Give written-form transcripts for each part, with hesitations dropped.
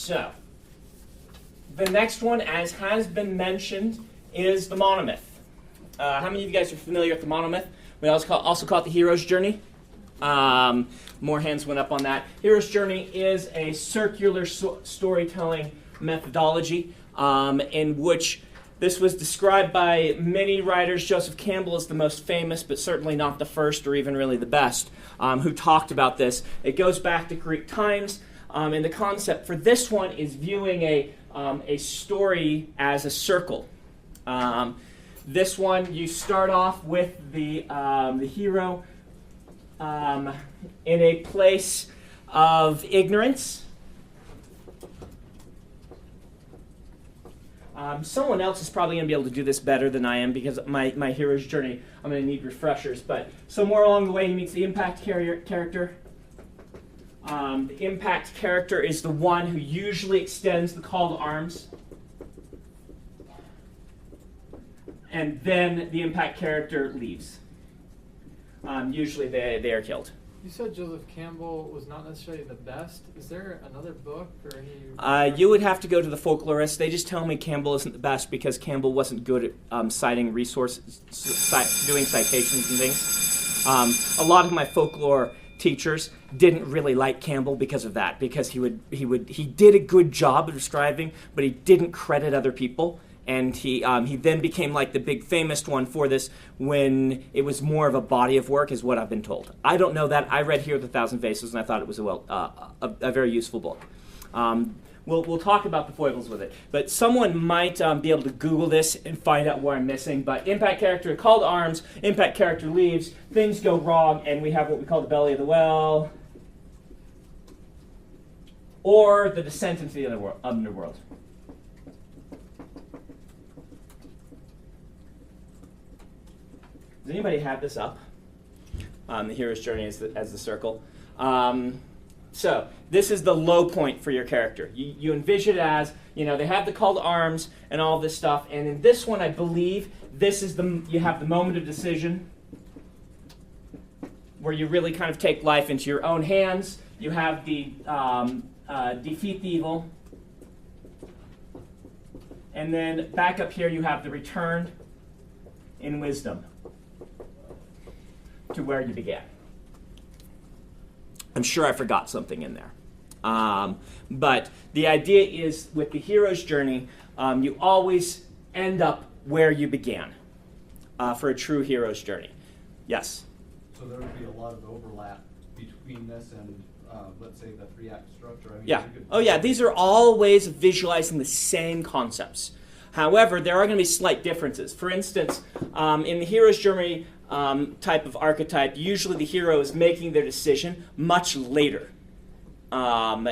So, the next one, as has been mentioned, is the monomyth. How many of you guys are familiar with the monomyth? We also call it the hero's journey. More hands went up on that. Hero's journey is a circular storytelling methodology in which this was described by many writers. Joseph Campbell is the most famous, but certainly not the first or even really the best, who talked about this. It goes back to Greek times, and the concept for this one is viewing a story as a circle. This one, you start off with the hero in a place of ignorance. Someone else is probably going to be able to do this better than I am because my hero's journey, I'm going to need refreshers. But somewhere along the way, he meets the impact character. The impact character is the one who usually extends the call to arms. And then the impact character leaves. Usually they are killed. You said Joseph Campbell was not necessarily the best. Is there another book or any? You would have to go to the folklorists. They just tell me Campbell isn't the best because Campbell wasn't good at citing resources, doing citations and things. A lot of my folklore teachers didn't really like Campbell because of that, because he did a good job of describing, but he didn't credit other people. And he then became like the big famous one for this when it was more of a body of work, is what I've been told. I don't know that. I read Here of the Thousand Faces, and I thought it was a very useful book. We'll talk about the foibles with it. But someone might be able to Google this and find out where I'm missing. But impact character, call to arms, impact character leaves, things go wrong, and we have what we call the belly of the well, or the descent into the underworld. Does anybody have this up? The hero's journey as the circle. So this is the low point for your character. You envision it as, they have the call to arms and all this stuff. And in this one, I believe, this is you have the moment of decision where you really kind of take life into your own hands. You have the defeat the evil. And then back up here, you have the return in wisdom to where you began. I'm sure I forgot something in there. But the idea is, with the hero's journey, you always end up where you began for a true hero's journey. Yes? So there would be a lot of overlap between this and, let's say, the 3-act structure. Yeah. Oh, yeah. These are all ways of visualizing the same concepts. However, there are going to be slight differences. For instance, in the hero's journey type of archetype, usually the hero is making their decision much later. And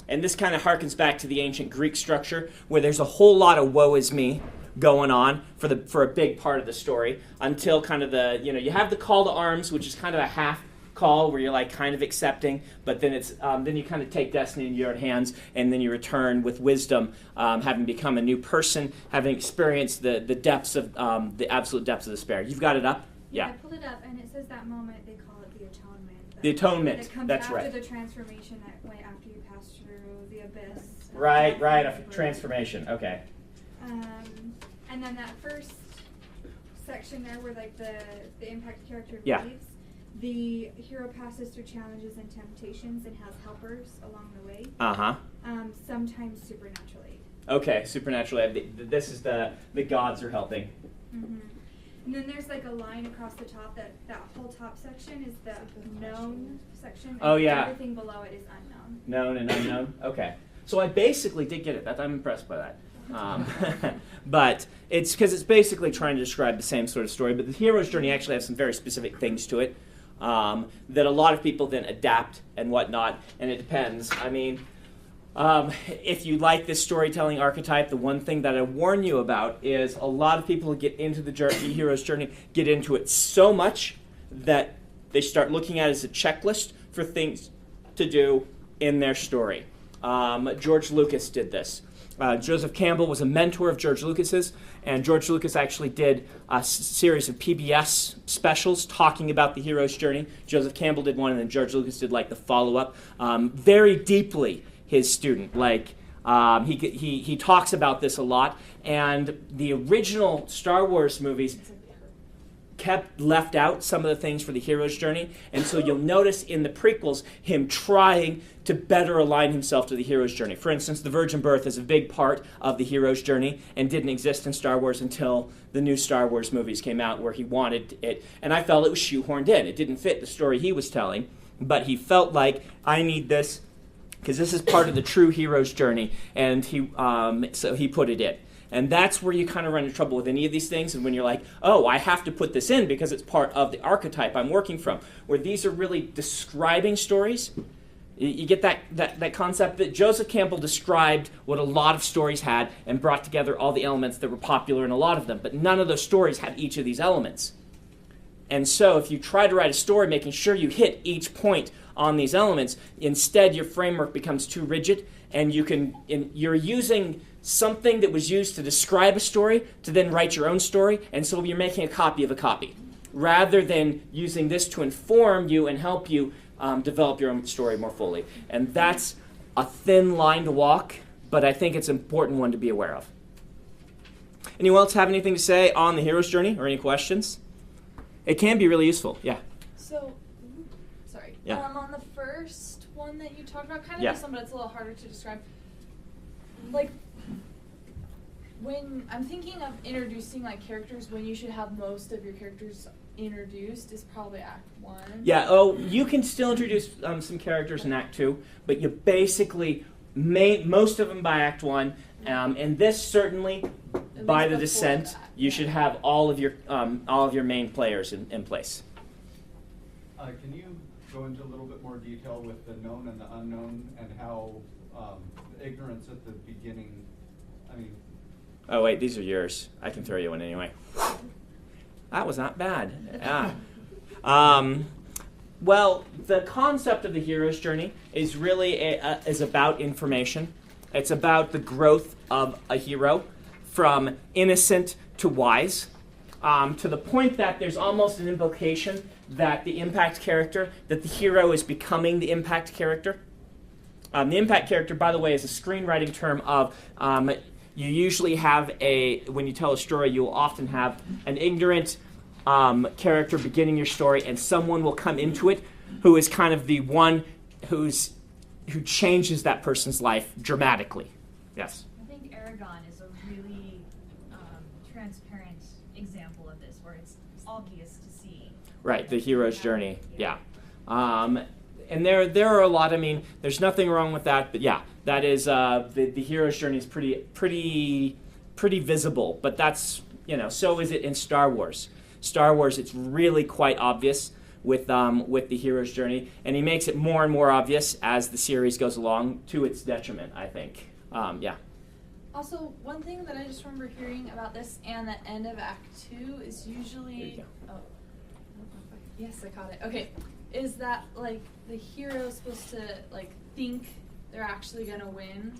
this kind of harkens back to the ancient Greek structure, where there's a whole lot of woe is me going on for a big part of the story, until kind of you have the call to arms, which is kind of a half call where you're like kind of accepting, but then it's then you kind of take destiny in your own hands, and then you return with wisdom, having become a new person, having experienced the depths of the absolute depths of despair. You've got it up? Yeah. I pulled it up, and it says that moment, they call it the atonement. The atonement, it comes that's after right. the transformation, that way after you pass through the abyss. Right, a transformation, okay. And then that first section there where like the impact character Yeah. leaves, the hero passes through challenges and temptations and has helpers along the way. Uh-huh. Sometimes supernaturally. Okay, supernaturally. This is the gods are helping. Mm-hmm. And then there's like a line across the top, that whole top section is the known section. And Oh, yeah. everything below it is unknown. Known and unknown? Okay. So I basically did get it. I'm impressed by that. But it's because it's basically trying to describe the same sort of story. But the hero's journey actually has some very specific things to it that a lot of people then adapt and whatnot. And it depends. I mean, if you like this storytelling archetype, the one thing that I warn you about is a lot of people who get into the hero's journey get into it so much that they start looking at it as a checklist for things to do in their story. George Lucas did this. Joseph Campbell was a mentor of George Lucas's, and George Lucas actually did a series of PBS specials talking about the hero's journey. Joseph Campbell did one, and then George Lucas did like the follow-up. Very deeply his student, like He talks about this a lot, and the original Star Wars movies kept left out some of the things for the hero's journey, and so you'll notice in the prequels him trying to better align himself to the hero's journey. For instance, the virgin birth is a big part of the hero's journey and didn't exist in Star Wars until the new Star Wars movies came out, where he wanted it, and I felt it was shoehorned in. It didn't fit the story he was telling, but he felt like, I need this because this is part of the true hero's journey, and so he put it in. And that's where you kind of run into trouble with any of these things, and when you're like, oh, I have to put this in because it's part of the archetype I'm working from, where these are really describing stories. You get that concept that Joseph Campbell described what a lot of stories had and brought together all the elements that were popular in a lot of them, but none of those stories had each of these elements. And so if you try to write a story making sure you hit each point on these elements, instead your framework becomes too rigid, and you're using something that was used to describe a story to then write your own story, and so you're making a copy of a copy, rather than using this to inform you and help you develop your own story more fully. And that's a thin line to walk, but I think it's an important one to be aware of. Anyone else have anything to say on the hero's journey, or any questions? It can be really useful, yeah. So, sorry. Yeah. On the first one that you talked about, kind of Yeah. this one, but it's a little harder to describe. Like, when I'm thinking of introducing like characters, when you should have most of your characters introduced is probably Act 1. Yeah, you can still introduce some characters in Act 2, but you basically most of them by Act 1, and this certainly At by least the before descent, that, you yeah. should have all of your main players in place. Can you go into a little bit more detail with the known and the unknown, and how ignorance at the beginning, I mean... Oh wait, these are yours. I can throw you one anyway. That was not bad. Yeah. Well, the concept of the hero's journey is really is about information. It's about the growth of a hero from innocent to wise, to the point that there's almost an implication that the impact character, that the hero is becoming the impact character. The impact character, by the way, is a screenwriting term of you usually have when you tell a story, you will often have an ignorant character beginning your story, and someone will come into it who is kind of the one who changes that person's life dramatically. Yes? I think Aragon is a really transparent example of this, where it's obvious to see. Right, the hero's journey, yeah. And there are a lot, I mean, there's nothing wrong with that, but yeah, that is, the hero's journey is pretty visible, but that's, so is it in Star Wars. Star Wars, it's really quite obvious with the hero's journey, and he makes it more and more obvious as the series goes along, to its detriment, I think. Yeah. Also, one thing that I just remember hearing about this and the end of Act 2 is usually... There you go. Oh. Yes, I caught it. Okay. Is that, like, the hero is supposed to, like, think they're actually going to win,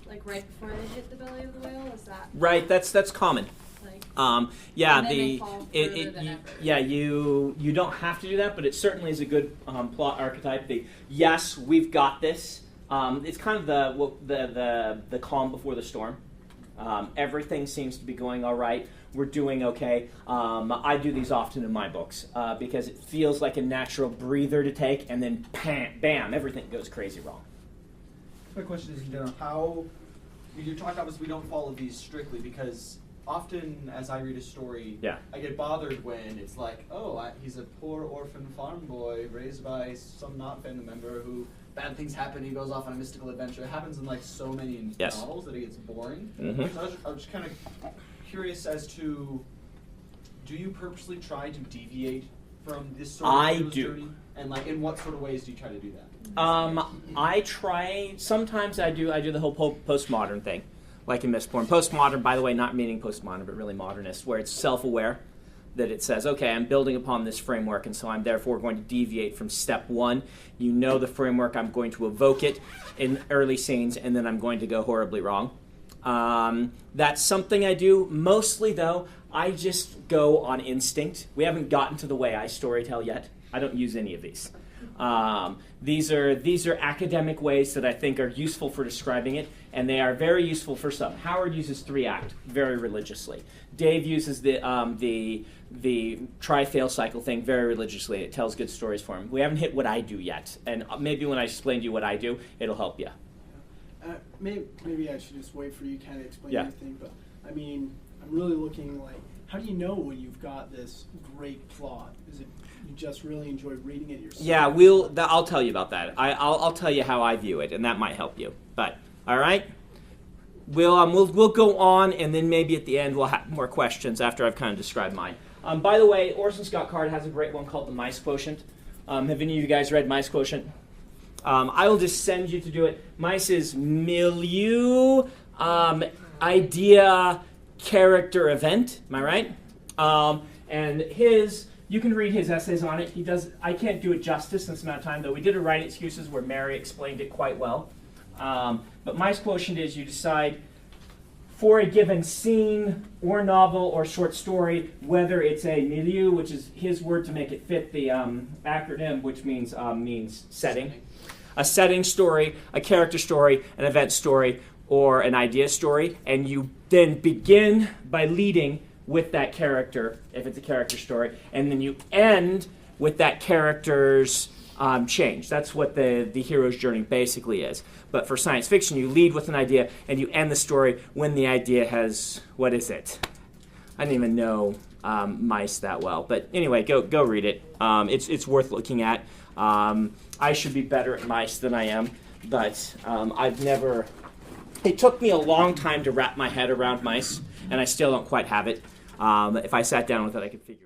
like, right before they hit the belly of the whale? Is that... Right, that's common. Like, Yeah, and then they fall further than ever. Yeah, you don't have to do that, but it certainly is a good plot archetype. Yes, we've got this. It's kind of the calm before the storm. Everything seems to be going all right. We're doing okay. I do these often in my books because it feels like a natural breather to take, and then bam, everything goes crazy wrong. My question is, how you talk, obviously we don't follow these strictly, because often as I read a story, Yeah. I get bothered when it's like, oh, he's a poor orphan farm boy raised by some not family member who bad things happen, he goes off on a mystical adventure. It happens in like so many Yes. novels that it gets boring. Mhm. So I was just kind of curious as to, do you purposely try to deviate from this sort of I hero's do. journey? And like, in what sort of ways do you try to do that? I try. Sometimes I do the whole postmodern thing, like in Mistborn. Postmodern, by the way, not meaning postmodern, but really modernist, where it's self-aware, that it says, okay, I'm building upon this framework, and so I'm therefore going to deviate from step one. You know the framework, I'm going to evoke it in early scenes, and then I'm going to go horribly wrong. That's something I do. Mostly, though, I just go on instinct. We haven't gotten to the way I storytell yet. I don't use any of these. These are academic ways that I think are useful for describing it, and they are very useful for some. Howard uses 3-act very religiously. Dave uses the try-fail cycle thing very religiously. It tells good stories for him. We haven't hit what I do yet, and maybe when I explain to you what I do, it'll help you. Maybe I should just wait for you to kind of explain Yeah. everything, but I mean, I'm really looking like, how do you know when you've got this great plot? Is it you just really enjoy reading it yourself? Yeah, I'll tell you about that. I'll tell you how I view it, and that might help you. But all right, we'll go on, and then maybe at the end we'll have more questions after I've kind of described mine. By the way, Orson Scott Card has a great one called the Mice Quotient. Have any of you guys read Mice Quotient? I will just send you to do it. Mice is milieu, idea, character, event. Am I right? And you can read his essays on it. I can't do it justice in this amount of time, though. We did a Writing Excuses where Mary explained it quite well. But Mice Quotient is you decide for a given scene or novel or short story whether it's a milieu, which is his word to make it fit the acronym, which means setting. A setting story, a character story, an event story, or an idea story, and you then begin by leading with that character, if it's a character story, and then you end with that character's change. That's what the hero's journey basically is. But for science fiction, you lead with an idea, and you end the story when the idea has, what is it? I didn't even know Mice that well. But anyway, go read it. It's worth looking at. I should be better at mice than I am, but I've never... It took me a long time to wrap my head around mice, and I still don't quite have it. If I sat down with it, I could figure it out.